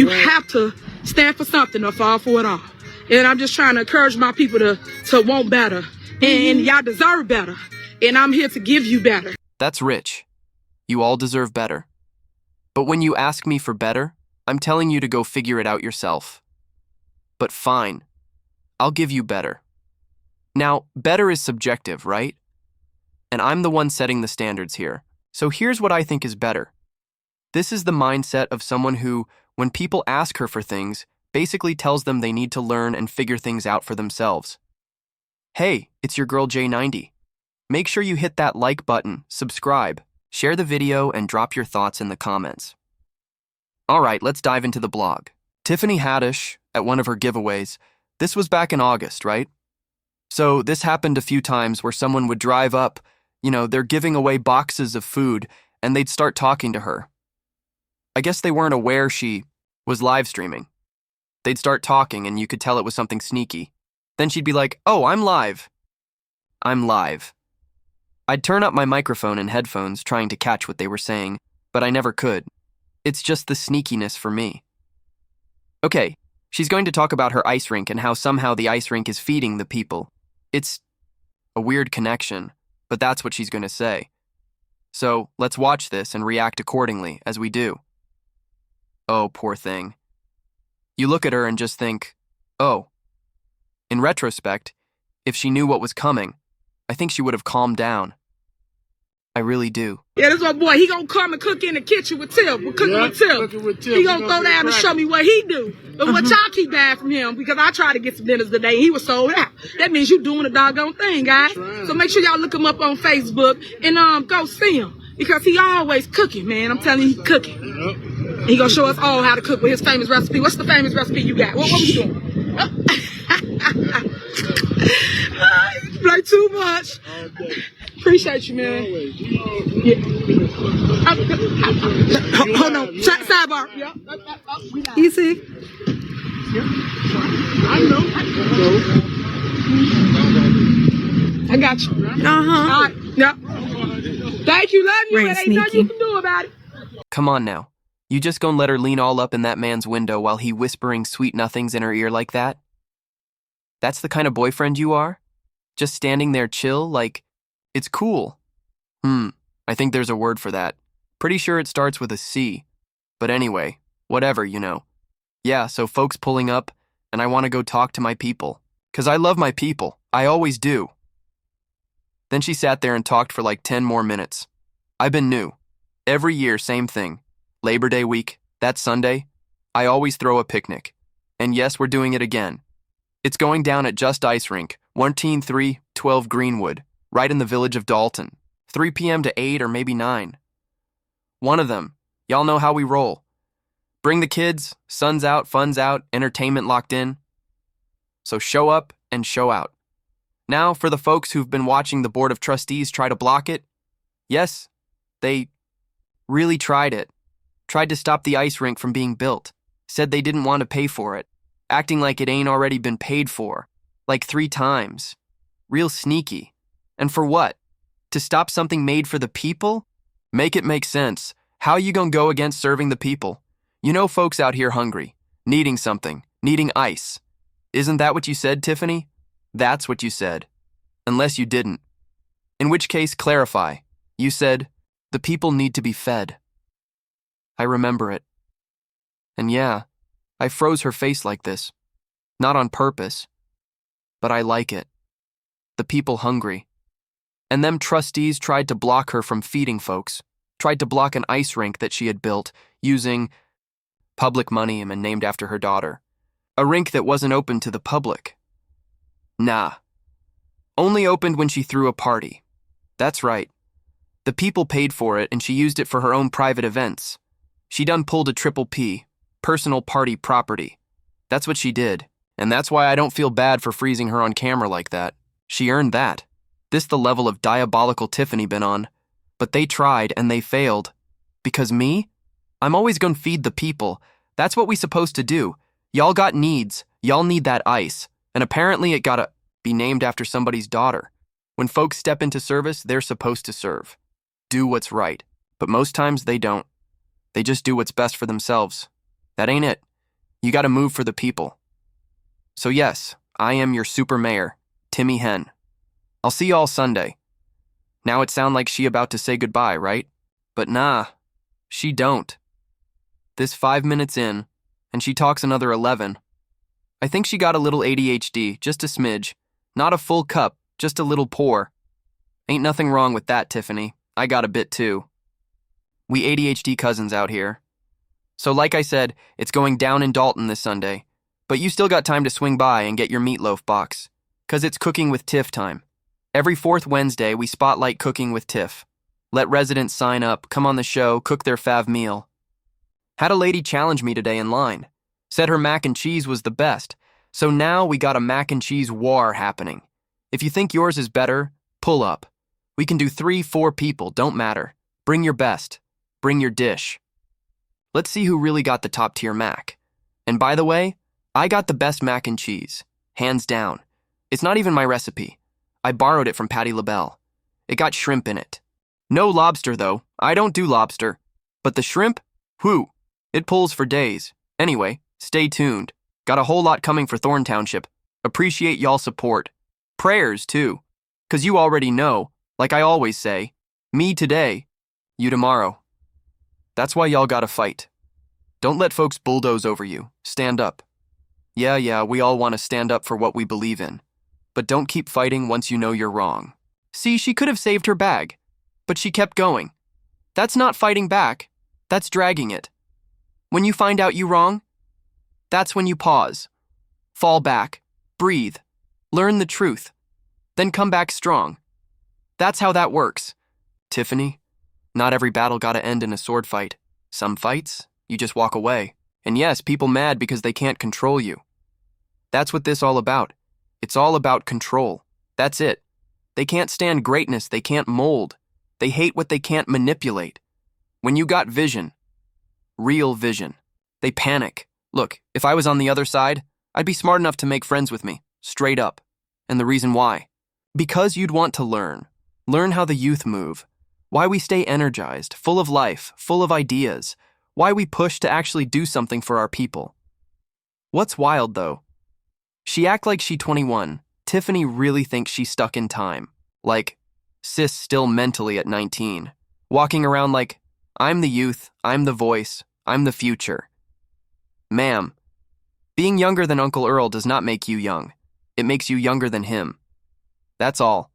You have to stand for something or fall for it all. And I'm just trying to encourage my people to want better. And y'all deserve better. And I'm here to give you better. That's rich. You all deserve better. But when you ask me for better, I'm telling you to go figure it out yourself. But fine, I'll give you better. Now, better is subjective, right? And I'm the one setting the standards here. So here's what I think is better. This is the mindset of someone who, when people ask her for things, basically tells them they need to learn and figure things out for themselves. Hey, it's your girl J90. Make sure you hit that like button, subscribe, share the video, and drop your thoughts in the comments. Alright, let's dive into the blog. Tiffany Haddish, at one of her giveaways, this was back in August, right? So this happened a few times where someone would drive up, they're giving away boxes of food, and they'd start talking to her. I guess they weren't aware she was live streaming. They'd start talking and you could tell it was something sneaky. Then she'd be like, "Oh, I'm live." I'm live. I'd turn up my microphone and headphones trying to catch what they were saying, but I never could. It's just the sneakiness for me. Okay, she's going to talk about her ice rink and how somehow the ice rink is feeding the people. It's a weird connection, but that's what she's going to say. So let's watch this and react accordingly, as we do. Oh, poor thing. You look at her and just think, oh. In retrospect, if she knew what was coming, I think she would have calmed down. I really do. Yeah, this my boy. He gonna come and cook in the kitchen with Tiff. We're cooking with Tiff. He gonna throw down and show me what he do. But what y'all keep buying from him, because I tried to get some dinners today. He was sold out. That means you doing a doggone thing, guys. So make sure y'all look him up on Facebook and go see him. Because he always cooking, man. I'm telling you, he cooking. He gonna show us all how to cook with his famous recipe. What's the famous recipe you got? What we doing? You play too much. Appreciate you, man. Yeah. Hold on. Sidebar. Yep. Easy. I know. I got you. All right. Yep. Thank you. Love you. Ain't nothing you can do about it. Come on now. You just gonna let her lean all up in that man's window while he whispering sweet nothings in her ear like that? That's the kind of boyfriend you are? Just standing there chill like, it's cool. I think there's a word for that. Pretty sure it starts with a C. But anyway, whatever, Yeah, so folks pulling up, and I want to go talk to my people. 'Cause I love my people. I always do. Then she sat there and talked for like 10 more minutes. I've been new. Every year, same thing. Labor Day week, that Sunday, I always throw a picnic. And yes, we're doing it again. It's going down at Just Ice Rink, 11312 Greenwood, right in the village of Dalton. 3 p.m. to 8 or maybe 9. One of them. Y'all know how we roll. Bring the kids, sun's out, fun's out, entertainment locked in. So show up and show out. Now, for the folks who've been watching the Board of Trustees try to block it, yes, they really tried it. Tried to stop the ice rink from being built. Said they didn't want to pay for it. Acting like it ain't already been paid for. Like 3 times. Real sneaky. And for what? To stop something made for the people? Make it make sense. How you gonna go against serving the people? Folks out here hungry. Needing something. Needing ice. Isn't that what you said, Tiffany? That's what you said. Unless you didn't. In which case, clarify. You said, the people need to be fed. I remember it. And yeah, I froze her face like this. Not on purpose. But I like it. The people hungry. And them trustees tried to block her from feeding folks. Tried to block an ice rink that she had built using public money and named after her daughter. A rink that wasn't open to the public. Nah. Only opened when she threw a party. That's right. The people paid for it and she used it for her own private events. She done pulled a triple P, personal party property. That's what she did. And that's why I don't feel bad for freezing her on camera like that. She earned that. This the level of diabolical Tiffany been on. But they tried and they failed. Because me? I'm always gonna feed the people. That's what we supposed to do. Y'all got needs. Y'all need that ice. And apparently it gotta be named after somebody's daughter. When folks step into service, they're supposed to serve. Do what's right. But most times they don't. They just do what's best for themselves. That ain't it. You gotta move for the people. So yes, I am your super mayor, Timmy Hen. I'll see y'all Sunday. Now it sound like she about to say goodbye, right? But nah, she don't. This 5 minutes in, and she talks another 11. I think she got a little ADHD, just a smidge. Not a full cup, just a little pour. Ain't nothing wrong with that, Tiffany. I got a bit too. We ADHD cousins out here. So like I said, it's going down in Dalton this Sunday. But you still got time to swing by and get your meatloaf box. 'Cause it's cooking with Tiff time. Every fourth Wednesday, we spotlight cooking with Tiff. Let residents sign up, come on the show, cook their fav meal. Had a lady challenge me today in line. Said her mac and cheese was the best. So now we got a mac and cheese war happening. If you think yours is better, pull up. We can do 3, 4 people, don't matter. Bring your best. Bring your dish. Let's see who really got the top tier mac. And by the way, I got the best mac and cheese. Hands down. It's not even my recipe. I borrowed it from Patti LaBelle. It got shrimp in it. No lobster though. I don't do lobster. But the shrimp? Whew. It pulls for days. Anyway, stay tuned. Got a whole lot coming for Thorn Township. Appreciate y'all's support. Prayers, too. 'Cause you already know, like I always say, me today, you tomorrow. That's why y'all gotta fight. Don't let folks bulldoze over you. Stand up. Yeah, we all want to stand up for what we believe in. But don't keep fighting once you know you're wrong. See, she could have saved her bag, but she kept going. That's not fighting back. That's dragging it. When you find out you wrong, that's when you pause. Fall back. Breathe. Learn the truth. Then come back strong. That's how that works. Tiffany, not every battle gotta end in a sword fight. Some fights, you just walk away. And yes, people mad because they can't control you. That's what this all about. It's all about control. That's it. They can't stand greatness they can't mold. They hate what they can't manipulate. When you got vision, real vision, they panic. Look, if I was on the other side, I'd be smart enough to make friends with me, straight up. And the reason why? Because you'd want to learn. Learn how the youth move. Why we stay energized, full of life, full of ideas. Why we push to actually do something for our people. What's wild, though? She act like she 21. Tiffany really thinks she's stuck in time. Like, sis still mentally at 19. Walking around like, I'm the youth, I'm the voice, I'm the future. Ma'am, being younger than Uncle Earl does not make you young. It makes you younger than him. That's all.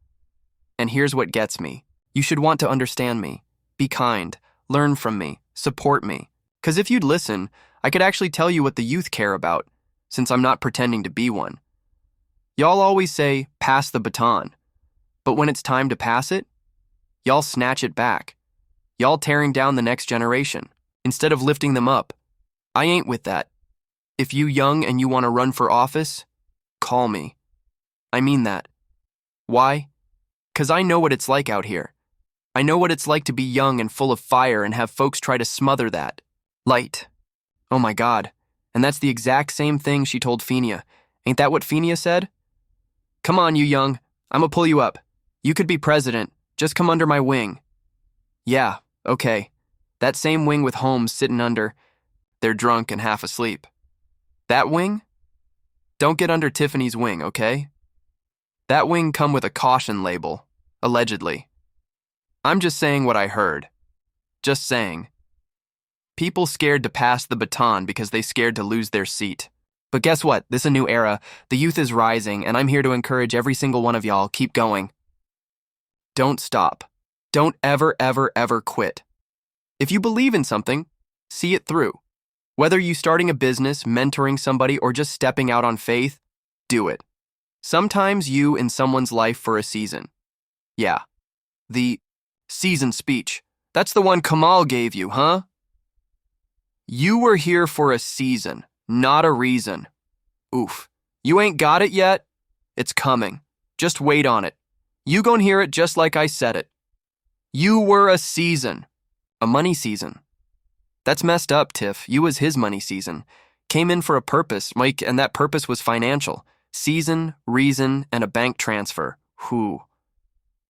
And here's what gets me. You should want to understand me. Be kind. Learn from me. Support me. 'Cause if you'd listen, I could actually tell you what the youth care about, since I'm not pretending to be one. Y'all always say, pass the baton. But when it's time to pass it, y'all snatch it back. Y'all tearing down the next generation, instead of lifting them up. I ain't with that. If you young and you want to run for office, call me. I mean that. Why? 'Cause I know what it's like out here. I know what it's like to be young and full of fire and have folks try to smother that. Light. Oh my God. And that's the exact same thing she told Fenia. Ain't that what Fenia said? Come on, you young. I'ma pull you up. You could be president. Just come under my wing. Yeah, okay. That same wing with Holmes sitting under. They're drunk and half asleep. That wing? Don't get under Tiffany's wing, okay? That wing come with a caution label, allegedly. I'm just saying what I heard. Just saying. People scared to pass the baton because they scared to lose their seat. But guess what? This is a new era. The youth is rising, and I'm here to encourage every single one of y'all. Keep going. Don't stop. Don't ever, ever, ever quit. If you believe in something, see it through. Whether you starting a business, mentoring somebody, or just stepping out on faith, do it. Sometimes you in someone's life for a season. Yeah. The season speech. That's the one Kamal gave you, huh? You were here for a season, not a reason. Oof. You ain't got it yet? It's coming. Just wait on it. You gon' hear it just like I said it. You were a season. A money season. That's messed up, Tiff. You was his money season. Came in for a purpose, Mike, and that purpose was financial. Season, reason, and a bank transfer. Whew.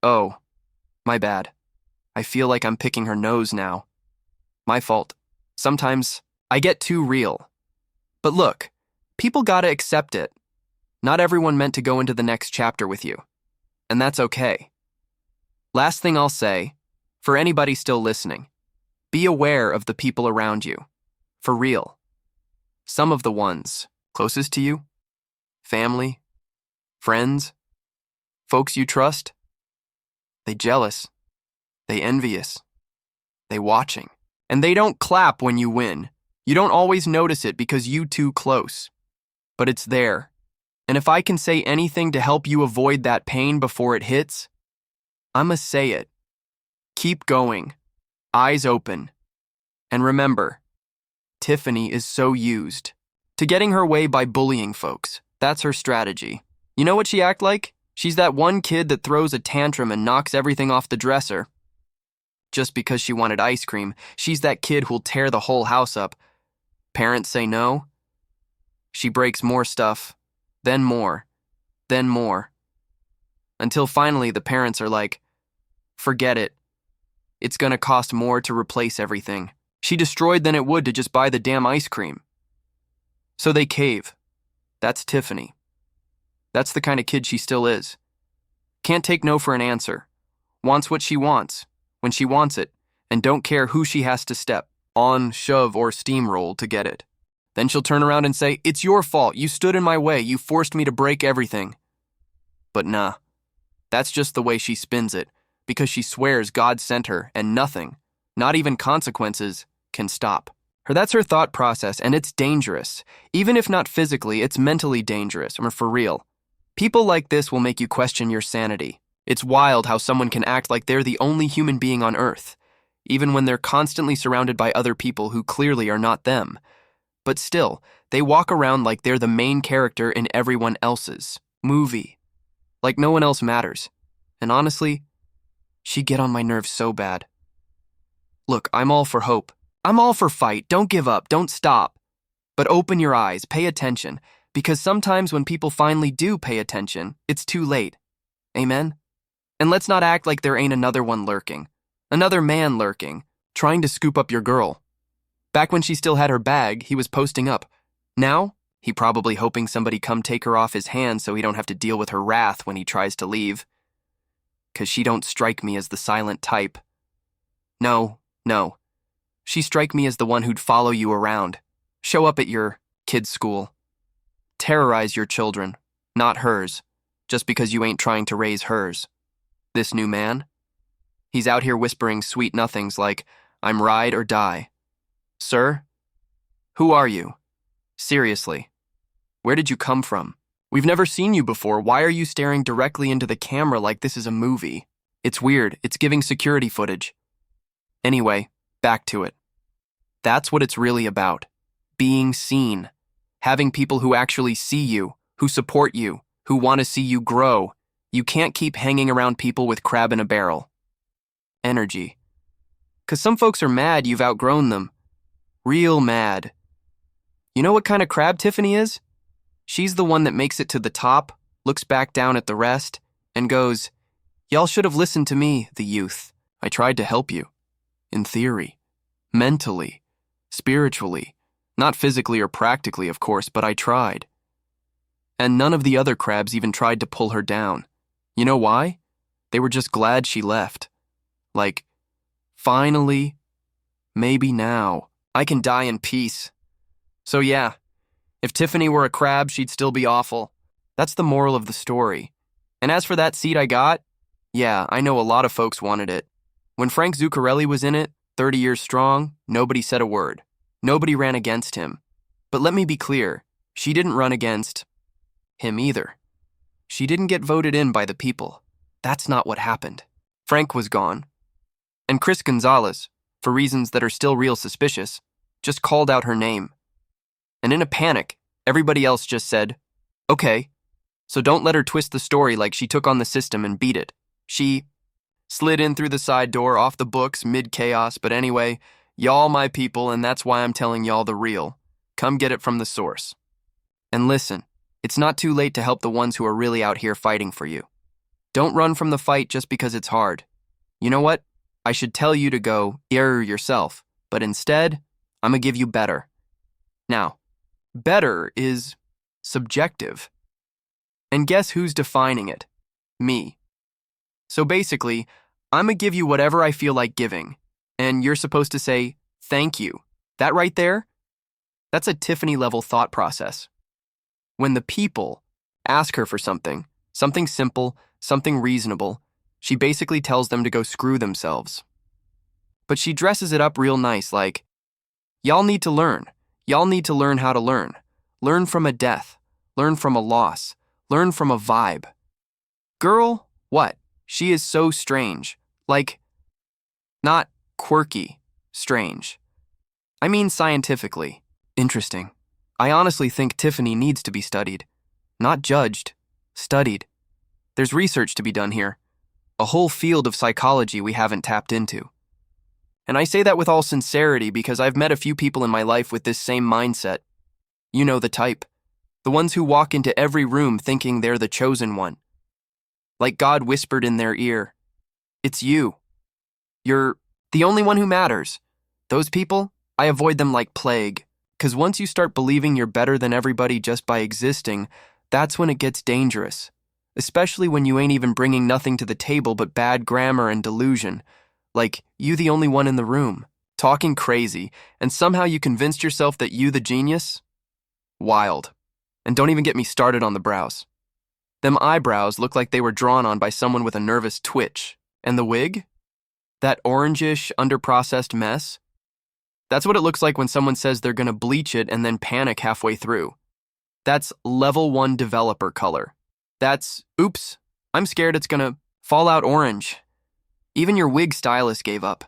Oh, my bad. I feel like I'm picking her nose now. My fault. Sometimes I get too real. But look, people gotta accept it. Not everyone meant to go into the next chapter with you. And that's okay. Last thing I'll say, for anybody still listening, be aware of the people around you. For real. Some of the ones closest to you, family, friends, folks you trust, they jealous, they envious, they watching. And they don't clap when you win. You don't always notice it because you too close. But it's there. And if I can say anything to help you avoid that pain before it hits, I'ma say it. Keep going. Eyes open. And remember, Tiffany is so used to getting her way by bullying folks. That's her strategy. You know what she act like? She's that one kid that throws a tantrum and knocks everything off the dresser. Just because she wanted ice cream, she's that kid who'll tear the whole house up. Parents say no. She breaks more stuff, then more, then more. Until finally the parents are like, forget it. It's gonna cost more to replace everything. She destroyed than it would to just buy the damn ice cream. So they cave. That's Tiffany. That's the kind of kid she still is. Can't take no for an answer. Wants what she wants, when she wants it, and don't care who she has to step on, shove, or steamroll to get it. Then she'll turn around and say, it's your fault, you stood in my way, you forced me to break everything. But nah, that's just the way she spins it, because she swears God sent her and nothing, not even consequences, can stop her. That's her thought process, and it's dangerous. Even if not physically, it's mentally dangerous, or for real. People like this will make you question your sanity. It's wild how someone can act like they're the only human being on Earth, even when they're constantly surrounded by other people who clearly are not them. But still, they walk around like they're the main character in everyone else's movie. Like no one else matters. And honestly, she get on my nerves so bad. Look, I'm all for hope. I'm all for fight. Don't give up. Don't stop. But open your eyes. Pay attention. Because sometimes when people finally do pay attention, it's too late. Amen? And let's not act like there ain't another one lurking. Another man lurking, trying to scoop up your girl. Back when she still had her bag, he was posting up. Now, he probably hoping somebody come take her off his hands so he don't have to deal with her wrath when he tries to leave. 'Cause she don't strike me as the silent type. No. She strike me as the one who'd follow you around, show up at your kid's school, terrorize your children, not hers, just because you ain't trying to raise hers. This new man? He's out here whispering sweet nothings like, I'm ride or die. Sir? Who are you? Seriously. Where did you come from? We've never seen you before. Why are you staring directly into the camera like this is a movie? It's weird. It's giving security footage. Anyway, back to it. That's what it's really about. Being seen. Having people who actually see you, who support you, who want to see you grow. You can't keep hanging around people with crab in a barrel. Energy. 'Cause some folks are mad you've outgrown them. Real mad. You know what kind of crab Tiffany is? She's the one that makes it to the top, looks back down at the rest, and goes, y'all should have listened to me, the youth. I tried to help you. In theory. Mentally. Spiritually. Not physically or practically, of course, but I tried. And none of the other crabs even tried to pull her down. You know why? They were just glad she left. Like, finally, maybe now, I can die in peace. So yeah, if Tiffany were a crab, she'd still be awful. That's the moral of the story. And as for that seat I got, yeah, I know a lot of folks wanted it. When Frank Zuccarelli was in it, 30 years strong, nobody said a word. Nobody ran against him. But let me be clear, she didn't run against him either. She didn't get voted in by the people. That's not what happened. Frank was gone. And Chris Gonzalez, for reasons that are still real suspicious, just called out her name. And in a panic, everybody else just said, okay, so don't let her twist the story like she took on the system and beat it. She slid in through the side door, off the books, mid-chaos, but anyway, y'all my people, and that's why I'm telling y'all the real. Come get it from the source. And listen, it's not too late to help the ones who are really out here fighting for you. Don't run from the fight just because it's hard. You know what? I should tell you to go yourself, but instead, I'm gonna give you better. Now, Better is subjective. And guess who's defining it? Me. So basically, I'm gonna give you whatever I feel like giving, and you're supposed to say, thank you. That right there? That's a Tiffany level thought process. When the people ask her for something simple, something reasonable, she basically tells them to go screw themselves. But she dresses it up real nice, like, y'all need to learn. Y'all need to learn how to learn. Learn from a death. Learn from a loss. Learn from a vibe. Girl, what? She is so strange. Like, not quirky, strange. I mean scientifically. Interesting. I honestly think Tiffany needs to be studied. Not judged, studied. There's research to be done here. A whole field of psychology we haven't tapped into. And I say that with all sincerity because I've met a few people in my life with this same mindset. You know the type. The ones who walk into every room thinking they're the chosen one. Like God whispered in their ear, it's you. You're the only one who matters. Those people, I avoid them like plague. Because once you start believing you're better than everybody just by existing, that's when it gets dangerous. Especially when you ain't even bringing nothing to the table but bad grammar and delusion. Like, you the only one in the room, talking crazy, and somehow you convinced yourself that you the genius? Wild. And don't even get me started on the brows. Them eyebrows look like they were drawn on by someone with a nervous twitch. And the wig? That orangish, underprocessed mess? That's what it looks like when someone says they're gonna bleach it and then panic halfway through. That's level 1 developer color. That's, oops, I'm scared it's gonna fall out orange. Even your wig stylist gave up.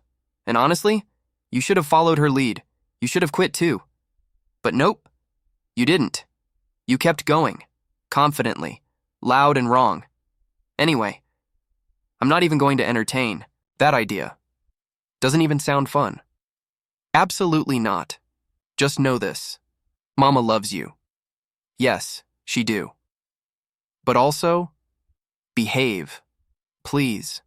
And honestly, you should have followed her lead. You should have quit too. But nope, you didn't. You kept going, confidently, loud and wrong. Anyway, I'm not even going to entertain that idea. Doesn't even sound fun. Absolutely not. Just know this. Mama loves you. Yes, she do. But also, behave. Please.